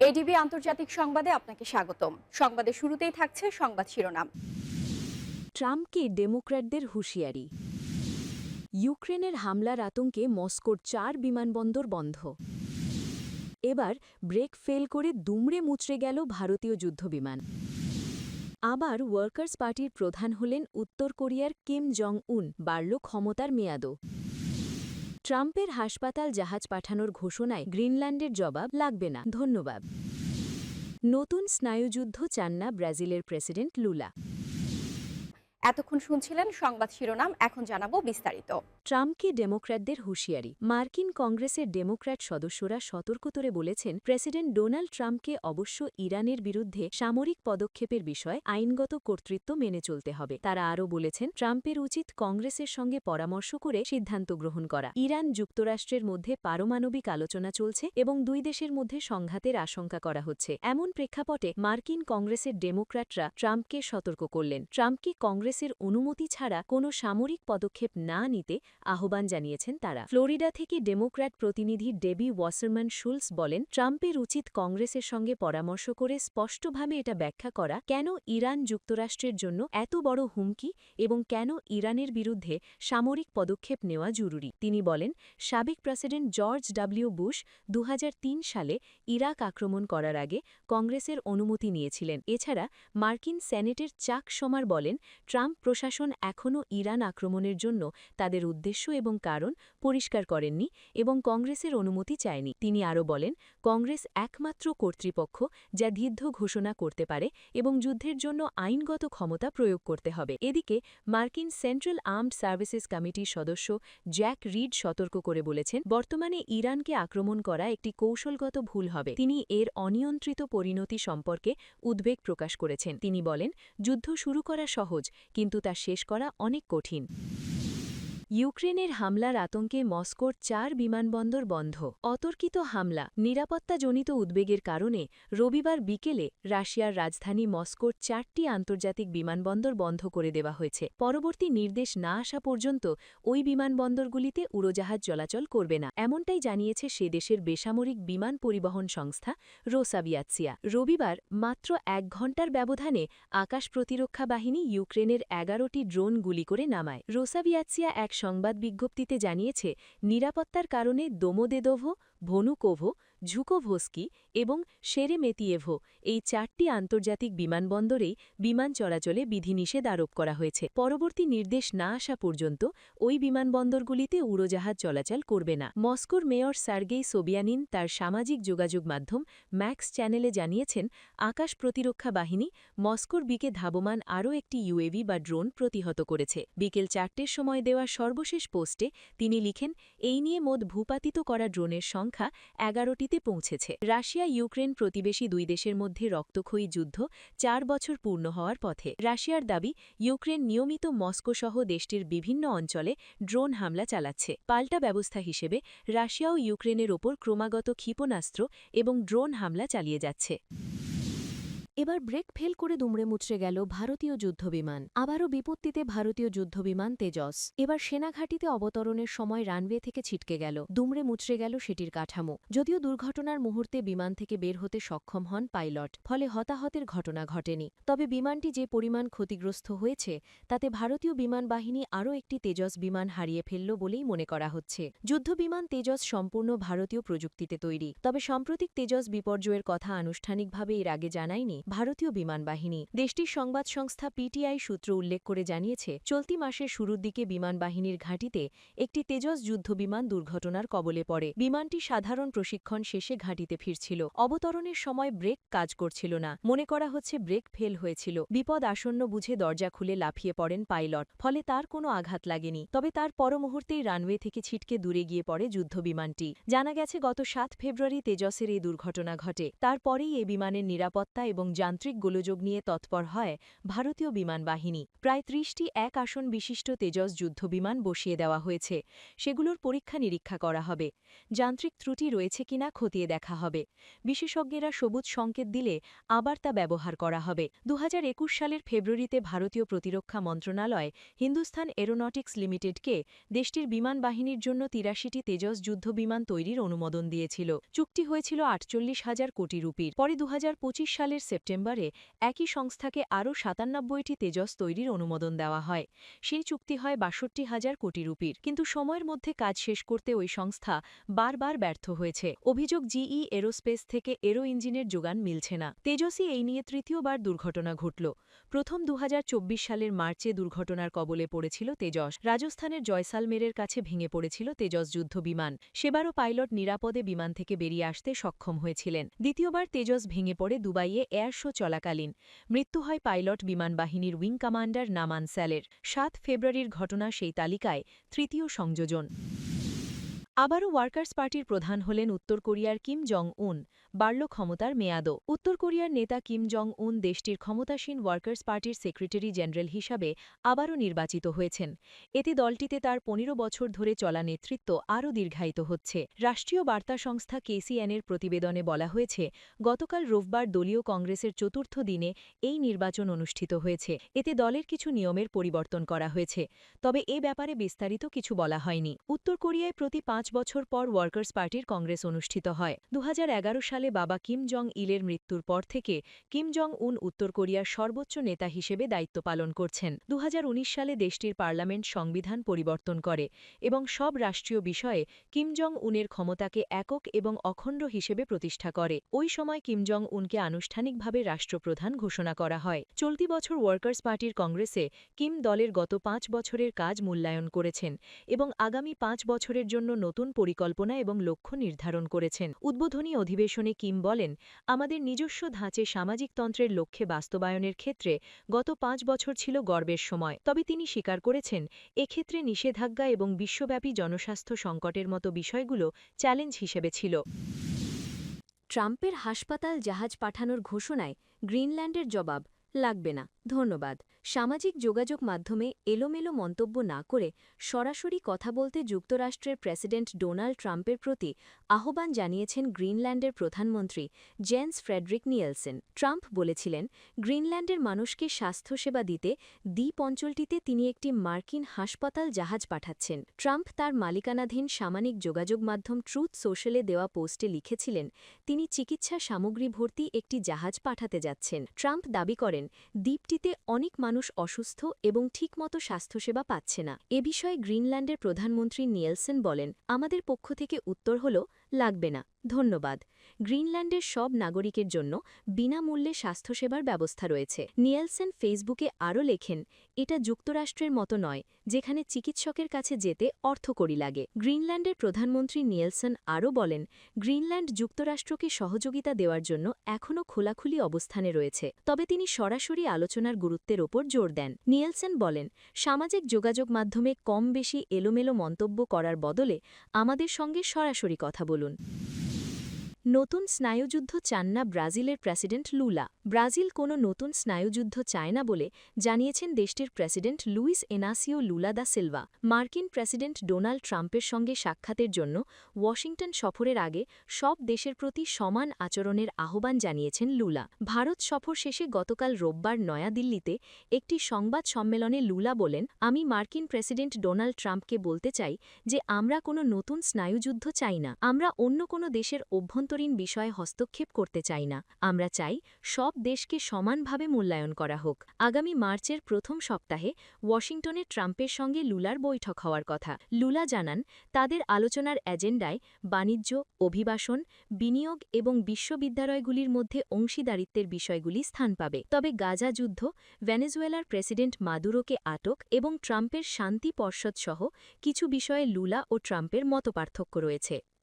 ADB আন্তর্জাতিক সংবাদে আপনাকে স্বাগতম। সংবাদের শুরুতেই থাকছে সংবাদ শিরোনাম। ট্রাম্পকে ডেমোক্র্যাটদের হুঁশিয়ারি। ইউক্রেনের হামলার আতঙ্কে মস্কোর 4 বিমানবন্দর বন্ধ। এবার ব্রেক ফেল করে দুমড়ে মুচড়ে গেল ভারতীয় যুদ্ধবিমান। আবার ওয়ার্কার্স পার্টির প্রধান হলেন উত্তর কোরিয়ার কিম জং উন, বাড়ল ক্ষমতার মেয়াদও। ট্রাম্পের হাসপাতাল জাহাজ পাঠানোর ঘোষণায় গ্রিনল্যান্ডের জবাব লাগবে না, ধন্যবাদ। নতুন স্নায়ুযুদ্ধ চান না ব্রাজিলের প্রেসিডেন্ট লুলা। এতক্ষণ শুনছিলেন সংবাদ শিরোনাম, এখন জানাবো বিস্তারিত। ট্রাম্পকে ডেমোক্র্যাটদের হুঁশিয়ারি। মার্কিন কংগ্রেসের ডেমোক্র্যাট সদস্যরা সতর্কতরে বলেছেন, প্রেসিডেন্ট ডোনাল্ড ট্রাম্পকে অবশ্য ইরানের বিরুদ্ধে সামরিক পদক্ষেপের বিষয়ে আইনগত কর্তৃত্ব মেনে চলতে হবে। তারা আরও বলেছেন, ট্রাম্পের উচিত কংগ্রেসের সঙ্গে পরামর্শ করে সিদ্ধান্ত গ্রহণ করা। ইরান যুক্তরাষ্ট্রের মধ্যে পারমাণবিক আলোচনা চলছে এবং দুই দেশের মধ্যে সংঘাতের আশঙ্কা করা হচ্ছে। এমন প্রেক্ষাপটে মার্কিন কংগ্রেসের ডেমোক্র্যাটরা ট্রাম্পকে সতর্ক করলেন। ট্রাম্পকে কংগ্রেসের অনুমতি ছাড়া কোনো সামরিক পদক্ষেপ না নিতে আহ্বান জানিয়েছেন তারা। ফ্লোরিডা থেকে ডেমোক্র্যাট প্রতিনিধি ডেবি ওয়াসারম্যান শুলস বলেন, ট্রাম্পের উচিত কংগ্রেসের সঙ্গে পরামর্শ করে স্পষ্টভাবে এটা ব্যাখ্যা করা কেন ইরান যুক্তরাষ্ট্রের জন্য এত বড় হুমকি এবং কেন ইরানের বিরুদ্ধে সামরিক পদক্ষেপ নেওয়া জরুরি। তিনি বলেন, সাবেক প্রেসিডেন্ট জর্জ ডব্লিউ বুশ 2003 সালে ইরাক আক্রমণ করার আগে কংগ্রেসের অনুমতি নিয়েছিলেন। এছাড়া মার্কিন সেনেটের চাক সোমার বলেন, ট্রাম্প প্রশাসন এখনও ইরান আক্রমণের জন্য তাদের উদ্দেশ্য এবং কারণ পরিষ্কার করেননি এবং কংগ্রেসের অনুমতি চায়নি। তিনি আরও বলেন, কংগ্রেস একমাত্র কর্তৃপক্ষ যা যুদ্ধ ঘোষণা করতে পারে এবং যুদ্ধের জন্য আইনগত ক্ষমতা প্রয়োগ করতে হবে। এদিকে মার্কিন সেন্ট্রাল আর্মড সার্ভিসেস কমিটির সদস্য জ্যাক রিড সতর্ক করে বলেছেন, বর্তমানে ইরানকে আক্রমণ করা একটি কৌশলগত ভুল হবে। তিনি এর অনিয়ন্ত্রিত পরিণতি সম্পর্কে উদ্বেগ প্রকাশ করেছেন। তিনি বলেন, যুদ্ধ শুরু করা সহজ, কিন্তু তা শেষ করা অনেক কঠিন। ইউক্রেনের হামলার আতঙ্কে মস্কোর 4 বিমানবন্দর বন্ধ। অতর্কিত হামলা, নিরাপত্তাজনিত উদ্বেগের কারণে রবিবার বিকেলে রাশিয়ার রাজধানী মস্কোর 4টি আন্তর্জাতিক বিমানবন্দর বন্ধ করে দেওয়া হয়েছে। পরবর্তী নির্দেশ না আসা পর্যন্ত ওই বিমানবন্দরগুলিতে উড়োজাহাজ চলাচল করবে না, এমনটাই জানিয়েছে সে দেশের বেসামরিক বিমান পরিবহন সংস্থা রোসাভিয়াৎসিয়া। রবিবার মাত্র 1 ঘণ্টার ব্যবধানে আকাশ প্রতিরক্ষা বাহিনী ইউক্রেনের 11টি ড্রোন গুলি করে নামায়। রোসাভিয়াৎসিয়া এক সংবাদ বিজ্ঞপ্তিতে জানিয়েছে, নিরাপত্তার কারণে দোমোদেদোভো, ভনুকোভো, ঝুকোভস্কি এবং শেরেমেতিয়েভো এই 4টি আন্তর্জাতিক বিমানবন্দরেই বিমান চলাচলে বিধিনিষেধ আরোপ করা হয়েছে। পরবর্তী নির্দেশ না আসা পর্যন্ত ওই বিমানবন্দরগুলিতে উড়োজাহাজ চলাচল করবে না। মস্কোর মেয়র সার্গেই সোবিয়ানিন তার সামাজিক যোগাযোগ মাধ্যম ম্যাক্স চ্যানেলে জানিয়েছেন, আকাশ প্রতিরক্ষা বাহিনী মস্কোর দিকে ধাবমান আরও একটি ইউএভি বা ড্রোন প্রতিহত করেছে। বিকেল 4টের সময় দেওয়া সর্বশেষ পোস্টে তিনি লিখেন, এই নিয়ে মোট ভূপাতিত করা ড্রোনের সংখ্যা 11টিতে পৌঁছেছে। রাশিয়া ইউক্রেন প্রতিবেশী দুই দেশের মধ্যে রক্তক্ষয়ী যুদ্ধ 4 বছর পূর্ণ হওয়ার পথে। রাশিয়ার দাবি, ইউক্রেন নিয়মিত মস্কোসহ দেশটির বিভিন্ন অঞ্চলে ড্রোন হামলা চালাচ্ছে। পাল্টা ব্যবস্থা হিসেবে রাশিয়াও ইউক্রেনের ওপর ক্রমাগত ক্ষেপণাস্ত্র এবং ড্রোন হামলা চালিয়ে যাচ্ছে। এবার ব্রেক ফেল করে দুমড়ে মুচড়ে গেল ভারতীয় যুদ্ধবিমান। আবারও বিপত্তিতে ভারতীয় যুদ্ধবিমান তেজস। এবার সেনাঘাঁটিতে অবতরণের সময় রানওয়ে থেকে ছিটকে গেল, দুমড়ে মুচড়ে গেল সেটির কাঠামো। যদিও দুর্ঘটনার মুহূর্তে বিমান থেকে বের হতে সক্ষম হন পাইলট, ফলে হতাহতের ঘটনা ঘটেনি। তবে বিমানটি যে পরিমাণ ক্ষতিগ্রস্ত হয়েছে তাতে ভারতীয় বিমান বাহিনী আরও একটি তেজস বিমান হারিয়ে ফেলল বলেই মনে করা হচ্ছে। যুদ্ধবিমান তেজস সম্পূর্ণ ভারতীয় প্রযুক্তিতে তৈরি, তবে সাম্প্রতিক তেজস বিপর্যয়ের কথা আনুষ্ঠানিকভাবে এর আগে জানায়নি ভারতীয় বিমান বাহিনী। দেশটির সংবাদ সংস্থা পিটিআই সূত্র উল্লেখ করে জানিয়েছে, চলতি মাসের শুরুর দিকে বিমান বাহিনীর ঘাঁটিতে একটি তেজস যুদ্ধবিমান দুর্ঘটনার কবলে পড়ে। বিমানটি সাধারণ প্রশিক্ষণ শেষে ঘাঁটিতে ফিরছিল। অবতরণের সময় ব্রেক কাজ করছিল না, মনে করা হচ্ছে ব্রেক ফেল হয়েছিল। বিপদ আসন্ন বুঝে দরজা খুলে লাফিয়ে পড়েন পাইলট, ফলে তার কোনো আঘাত লাগেনি। তবে তার পর মুহূর্তেই রানওয়ে থেকে ছিটকে দূরে গিয়ে পড়ে যুদ্ধবিমানটি। জানা গেছে, গত 7 ফেব্রুয়ারি তেজসের এই দুর্ঘটনা ঘটে। তারপরেই এই বিমানের নিরাপত্তা এবং যান্ত্রিক গোলযোগ নিয়ে তৎপর হয় ভারতীয় বিমান বাহিনী। প্রায় ৩০টি এক আসন বিশিষ্ট তেজস যুদ্ধবিমান বসিয়ে দেওয়া হয়েছে। সেগুলোর পরীক্ষা নিরীক্ষা করা হবে। যান্ত্রিক ত্রুটি রয়েছে কিনা খতিয়ে দেখা হবে। বিশেষজ্ঞেরা সবুজ সংকেত দিলে আবার তা ব্যবহার করা হবে। ২০২১ সালের ফেব্রুয়ারিতে ভারতীয় প্রতিরক্ষা মন্ত্রণালয় হিন্দুস্থান এরোনটিক্স লিমিটেডকে দেশটির বিমান বাহিনীর জন্য ৮৩টি তেজস যুদ্ধবিমান তৈরির অনুমোদন দিয়েছিল। চুক্তি হয়েছিল ৪৮,০০০ কোটি রুপির। পরে ২০২৫ সালের সেপ্টেম্বরে একই সংস্থাকে আরও ৯৭টি তেজস তৈরির অনুমোদন দেওয়া হয়। সেই চুক্তি হয় ৬২,০০০ কোটি রুপির। কিন্তু সময়ের মধ্যে কাজ শেষ করতে ওই সংস্থা বারবার ব্যর্থ হয়েছে। অভিযোগ জিই এরোস্পেস থেকে এরো ইঞ্জিনের যোগান মিলছে না। তেজসই এই নিয়ে তৃতীয়বার দুর্ঘটনা ঘটল। প্রথম ২০২৪ সালের মার্চে দুর্ঘটনার কবলে পড়েছিল তেজস। রাজস্থানের জয়সালমেরের কাছে ভেঙে পড়েছিল তেজস যুদ্ধবিমান। সেবারও পাইলট নিরাপদে বিমান থেকে বেরিয়ে আসতে সক্ষম হয়েছিলেন। দ্বিতীয়বার তেজস ভেঙে পড়ে দুবাইয়ে এয়ার শো চলাকালীন। মৃত্যু হয় পাইলট বিমান বাহিনীর উইং কমান্ডার নামান স্যালের। ৭ ফেব্রুয়ারির ঘটনা সেই তালিকায় তৃতীয় সংযোজন। আবারও ওয়ার্কার্স পার্টির প্রধান হলেন উত্তর কোরিয়ার কিম জং উন। বাড়ল ক্ষমতার মেয়াদও। উত্তর কোরিয়ার নেতা কিম জং উন দেশটির ক্ষমতাসীন ওয়ার্কার্স পার্টির সেক্রেটারি জেনারেল হিসাবে আবারও নির্বাচিত হয়েছেন। এতে দলটিতে তার ১৫ বছর ধরে চলা নেতৃত্ব আরও দীর্ঘায়িত হচ্ছে। রাষ্ট্রীয় বার্তা সংস্থা কেসিএনের প্রতিবেদনে বলা হয়েছে, গতকাল রোববার দলীয় কংগ্রেসের চতুর্থ দিনে এই নির্বাচন অনুষ্ঠিত হয়েছে। এতে দলের কিছু নিয়মের পরিবর্তন করা হয়েছে। তবে এ ব্যাপারে বিস্তারিত কিছু বলা হয়নি। উত্তর কোরিয়ায় প্রতি ৫ বছর পর ওয়ার্কার্স পার্টির কংগ্রেস অনুষ্ঠিত হয়। ২০১১ সালে বাবা কিম জং ইলের মৃত্যুর পর থেকে কিম জং উন উত্তর কোরিয়ার সর্বোচ্চ নেতা হিসেবে দায়িত্ব পালন করছেন। ২০১৯ সালে দেশটির পার্লামেন্ট সংবিধান পরিবর্তন করে এবং সব রাষ্ট্রীয় বিষয়ে কিম জং উনের ক্ষমতাকে একক এবং অখণ্ড হিসেবে প্রতিষ্ঠা করে। ওই সময় কিম জং উনকে আনুষ্ঠানিকভাবে রাষ্ট্রপ্রধান ঘোষণা করা হয়। চলতি বছর ওয়ার্কার্স পার্টির কংগ্রেসে কিম দলের গত ৫ বছরের কাজ মূল্যায়ন করেছেন এবং আগামী ৫ বছরের জন্য নতুন পরিকল্পনা এবং লক্ষ্য নির্ধারণ করেছেন। উদ্বোধনী অধিবেশনে কিম বলেন, আমাদের নিজস্ব ধাঁচে সামাজিকতন্ত্রের লক্ষ্যে বাস্তবায়নের ক্ষেত্রে গত ৫ বছর ছিল গর্বের সময়। তবে তিনি স্বীকার করেছেন, এক্ষেত্রে নিষেধাজ্ঞা এবং বিশ্বব্যাপী জনস্বাস্থ্য সংকটের মতো বিষয়গুলো চ্যালেঞ্জ হিসেবে ছিল। ট্রাম্পের হাসপাতাল জাহাজ পাঠানোর ঘোষণায় গ্রিনল্যান্ডের জবাব, লাগবে না, ধন্যবাদ। সামাজিক যোগাযোগ মাধ্যমে এলোমেলো মন্তব্য না করে সরাসরি কথা বলতে যুক্তরাষ্ট্রের প্রেসিডেন্ট ডোনাল্ড ট্রাম্পের প্রতি আহ্বান জানিয়েছেন গ্রিনল্যান্ডের প্রধানমন্ত্রী জেন্স ফ্রেডরিক নিয়েলসেন। ট্রাম্প বলেছিলেন, গ্রিনল্যান্ডের মানুষকে স্বাস্থ্যসেবা দিতে দ্বীপ অঞ্চলটিতে তিনি একটি মার্কিন হাসপাতাল জাহাজ পাঠাচ্ছেন। ট্রাম্প তার মালিকানাধীন সামাজিক যোগাযোগ মাধ্যম ট্রুথ সোশ্যালে দেওয়া পোস্টে লিখেছিলেন, তিনি চিকিৎসা সামগ্রী ভর্তি একটি জাহাজ পাঠাতে যাচ্ছেন। ট্রাম্প দাবি করেন, দ্বীপটিতে অনেক মানুষ অসুস্থ এবং ঠিকমতো স্বাস্থ্যসেবা পাচ্ছে না। এ বিষয়ে গ্রিনল্যান্ডের প্রধানমন্ত্রী নিয়েলসেন বলেন, আমাদের পক্ষ থেকে উত্তর হল, লাগবে না, ধন্যবাদ। গ্রিনল্যান্ডের সব নাগরিকের জন্য বিনামূল্যে স্বাস্থ্যসেবার ব্যবস্থা রয়েছে। নিয়েলসেন ফেসবুকে আরও লেখেন, এটা যুক্তরাষ্ট্রের মতো নয়, যেখানে চিকিৎসকের কাছে যেতে অর্থকড়ি লাগে। গ্রিনল্যান্ডের প্রধানমন্ত্রী নিয়েলসেন আরও বলেন, গ্রিনল্যান্ড যুক্তরাষ্ট্রকে সহযোগিতা দেওয়ার জন্য এখনও খোলাখুলি অবস্থানে রয়েছে। তবে তিনি সরাসরি আলোচনার গুরুত্বের ওপর জোর দেন। নিয়েলসেন বলেন, সামাজিক যোগাযোগ মাধ্যমে কম বেশি এলোমেলো মন্তব্য করার বদলে আমাদের সঙ্গে সরাসরি কথা বলুন। নতুন স্নায়ুযুদ্ধ চান না ব্রাজিলের প্রেসিডেন্ট লুলা। ব্রাজিল কোনো নতুন স্নায়ুযুদ্ধ চায় না বলে জানিয়েছেন দেশটির প্রেসিডেন্ট লুইস এনাসিও লুলা দা সিলভা। মার্কিন প্রেসিডেন্ট ডোনাল্ড ট্রাম্পের সঙ্গে সাক্ষাতের জন্য ওয়াশিংটন সফরের আগে সব দেশের প্রতি সমান আচরণের আহ্বান জানিয়েছেন লুলা। ভারত সফর শেষে গতকাল রোববার নয়াদিল্লিতে একটি সংবাদ সম্মেলনে লুলা বলেন, আমি মার্কিন প্রেসিডেন্ট ডোনাল্ড ট্রাম্পকে বলতে চাই যে আমরা কোনো নতুন স্নায়ুযুদ্ধ চাই না। আমরা অন্য কোনো দেশের অভ্যন্তরীণ বিষয়ে হস্তক্ষেপ করতে চাই না। আমরা চাই সব দেশকে সমানভাবে মূল্যায়ন করা হোক। আগামী মার্চের প্রথম সপ্তাহে ওয়াশিংটনে ট্রাম্পের সঙ্গে লুলার বৈঠক হওয়ার কথা। লুলা জানান, তাদের আলোচনার এজেন্ডায় বাণিজ্য, অভিবাসন, বিনিয়োগ এবং বিশ্ববিদ্যালয়গুলির মধ্যে অংশীদারিত্বের বিষয়গুলি স্থান পাবে। তবে গাজা যুদ্ধ, ভেনেজুয়েলার প্রেসিডেন্ট মাদুরোকে আটক এবং ট্রাম্পের শান্তি পর্ষদ সহ কিছু বিষয়ে লুলা ও ট্রাম্পের মতপার্থক্য রয়েছে।